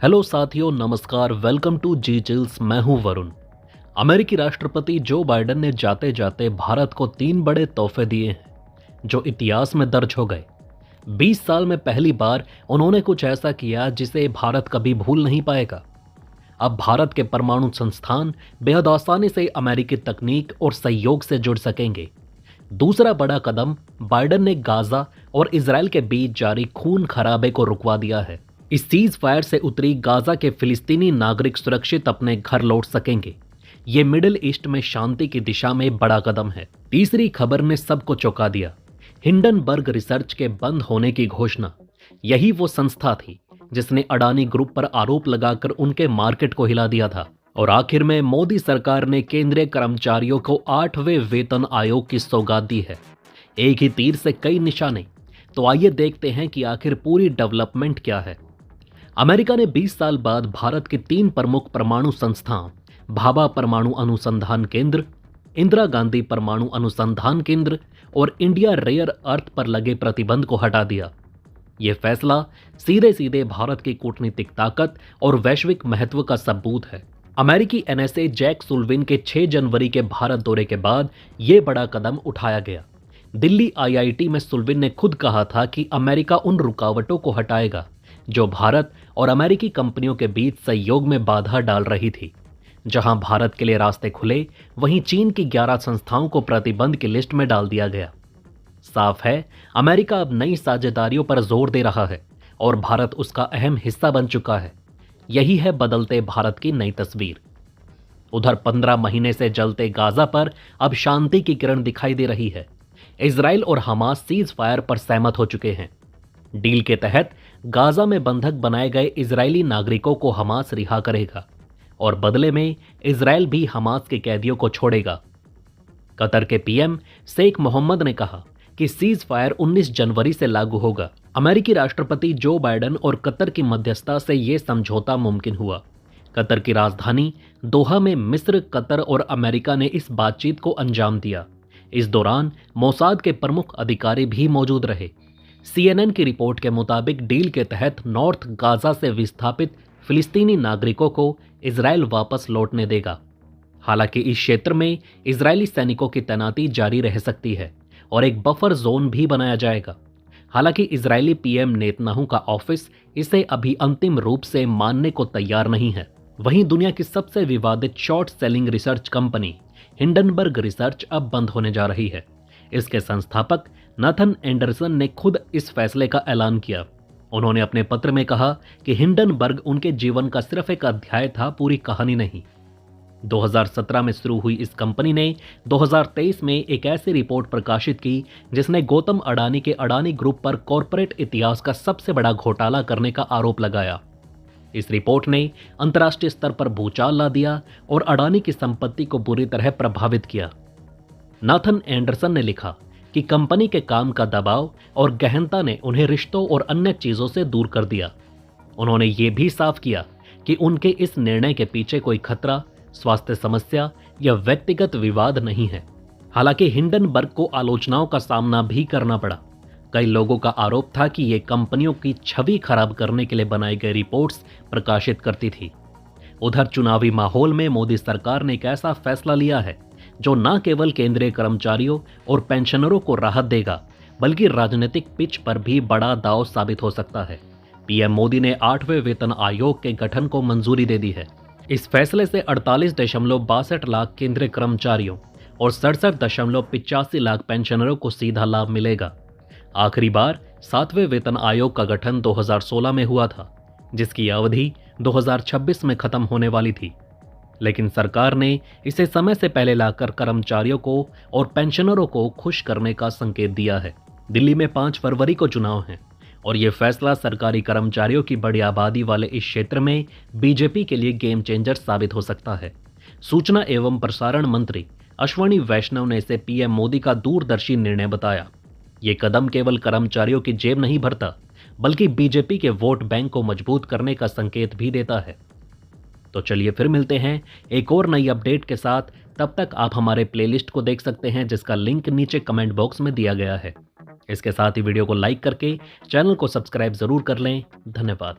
Hello साथियों, नमस्कार। Welcome to G chills. मैं हूं वरुण। अमेरिकी राष्ट्रपति जो बाइडेन ने जाते जाते भारत को 3 बड़े तोहफे दिए हैं जो इतिहास में दर्ज हो गए। 20 साल में पहली बार उन्होंने कुछ ऐसा किया जिसे भारत कभी भूल नहीं पाएगा। अब भारत के परमाणु संस्थान बेहद आसानी से अमेरिकी तकनीक और सहयोग से जुड़ सकेंगे। दूसरा बड़ा कदम, बाइडेन ने गाजा और इजराइल के बीच जारी खून खराबे को रुकवा दिया है। इस सीज फायर से उतरी गाजा के फिलिस्तीनी नागरिक सुरक्षित अपने घर लौट सकेंगे। ये मिडिल ईस्ट में शांति की दिशा में बड़ा कदम है। तीसरी खबर ने सबको चौंका दिया, हिंडनबर्ग रिसर्च के बंद होने की घोषणा। यही वो संस्था थी जिसने अडानी ग्रुप पर आरोप लगाकर उनके मार्केट को हिला दिया था। और आखिर में मोदी सरकार ने केंद्रीय कर्मचारियों को 8वें वेतन आयोग की सौगात दी है। एक ही तीर से कई निशाने। तो आइए देखते हैं कि आखिर पूरी डेवलपमेंट क्या है। अमेरिका ने 20 साल बाद भारत के 3 प्रमुख परमाणु संस्थान, भाभा परमाणु अनुसंधान केंद्र, इंदिरा गांधी परमाणु अनुसंधान केंद्र और इंडिया रेयर अर्थ पर लगे प्रतिबंध को हटा दिया। यह फैसला सीधे सीधे भारत की कूटनीतिक ताकत और वैश्विक महत्व का सबूत है। अमेरिकी एनएसए जैक सुल्लिवन के 6 जनवरी के भारत दौरे के बाद यह बड़ा कदम उठाया गया। दिल्ली आईआईटी में सुल्लिवन ने खुद कहा था कि अमेरिका उन रुकावटों को हटाएगा जो भारत और अमेरिकी कंपनियों के बीच सहयोग में बाधा डाल रही थी। जहां भारत के लिए रास्ते खुले, वहीं चीन की 11 संस्थाओं को प्रतिबंध की लिस्ट में डाल दिया गया। साफ है, अमेरिका अब नई साझेदारियों पर जोर दे रहा है और भारत उसका अहम हिस्सा बन चुका है। यही है बदलते भारत की नई तस्वीर। उधर 15 महीने से जलते गाजा पर अब शांति की किरण दिखाई दे रही है। इजराइल और हमास सीज फायर पर सहमत हो चुके हैं। डील के तहत गाजा में बंधक बनाए गए इजरायली नागरिकों को हमास रिहा करेगा और बदले में इजराइल भी हमास के कैदियों को छोड़ेगा। कतर के पीएम शेख मोहम्मद ने कहा कि सीज फायर 19 जनवरी से लागू होगा। अमेरिकी राष्ट्रपति जो बाइडेन और कतर की मध्यस्थता से यह समझौता मुमकिन हुआ। कतर की राजधानी दोहा में मिस्र, कतर और अमेरिका ने इस बातचीत को अंजाम दिया। इस दौरान मोसाद के प्रमुख अधिकारी भी मौजूद रहे। सीएनएन की रिपोर्ट के मुताबिक डील के तहत नॉर्थ गाजा से विस्थापित फिलिस्तीनी नागरिकों को इजराइल वापस लौटने देगा। हालांकि इस क्षेत्र में इजरायली सैनिकों की तैनाती जारी रह सकती है और एक बफर जोन भी बनाया जाएगा। हालांकि इजरायली पीएम नेतन्याहू का ऑफिस इसे अभी अंतिम रूप से मानने को तैयार नहीं है। वहीं दुनिया की सबसे विवादित short selling research company Hindenburg research अब बंद होने जा रही है। इसके संस्थापक नाथन एंडरसन ने खुद इस फैसले का ऐलान किया। उन्होंने अपने पत्र में कहा कि हिंडनबर्ग उनके जीवन का सिर्फ एक अध्याय था, पूरी कहानी नहीं। 2017 में शुरू हुई इस कंपनी ने 2023 में एक ऐसी रिपोर्ट प्रकाशित की जिसने गौतम अडानी के अडानी ग्रुप पर कॉरपोरेट इतिहास का सबसे बड़ा घोटाला करने का आरोप लगाया। इस रिपोर्ट ने अंतर्राष्ट्रीय स्तर पर भूचाल ला दिया और अडानी की संपत्ति को बुरी तरह प्रभावित किया। नाथन एंडरसन ने लिखा कि कंपनी के काम का दबाव और गहनता ने उन्हें रिश्तों और अन्य चीजों से दूर कर दिया। उन्होंने ये भी साफ किया कि उनके इस निर्णय के पीछे कोई खतरा, स्वास्थ्य समस्या या व्यक्तिगत विवाद नहीं है। हालांकि हिंडनबर्ग को आलोचनाओं का सामना भी करना पड़ा। कई लोगों का आरोप था कि ये कंपनियों की छवि खराब करने के लिए बनाई गई रिपोर्ट्स प्रकाशित करती थी। उधर चुनावी माहौल में मोदी सरकार ने एक ऐसा फैसला लिया है जो न केवल केंद्रीय कर्मचारियों और पेंशनरों को राहत देगा, बल्कि राजनीतिक पिच पर भी बड़ा दांव साबित हो सकता है। पीएम मोदी ने 8वें वेतन आयोग के गठन को मंजूरी दे दी है। इस फैसले से 48.62 लाख केंद्रीय कर्मचारियों और 67.85 लाख पेंशनरों को सीधा लाभ मिलेगा। आखिरी बार 7वें वेतन आयोग का गठन 2016 में हुआ था, जिसकी अवधि 2026 में खत्म होने वाली थी। लेकिन सरकार ने इसे समय से पहले लाकर कर्मचारियों को और पेंशनरों को खुश करने का संकेत दिया है। दिल्ली में 5 फरवरी को चुनाव हैं और यह फैसला सरकारी कर्मचारियों की बड़ी आबादी वाले इस क्षेत्र में बीजेपी के लिए गेम चेंजर साबित हो सकता है। सूचना एवं प्रसारण मंत्री अश्विनी वैष्णव ने इसे पीएम मोदी का दूरदर्शी निर्णय बताया। ये कदम केवल कर्मचारियों की जेब नहीं भरता, बल्कि बीजेपी के वोट बैंक को मजबूत करने का संकेत भी देता है। तो चलिए फिर मिलते हैं एक और नई अपडेट के साथ। तब तक आप हमारे प्लेलिस्ट को देख सकते हैं, जिसका लिंक नीचे कमेंट बॉक्स में दिया गया है। इसके साथ ही वीडियो को लाइक करके चैनल को सब्सक्राइब जरूर कर लें। धन्यवाद।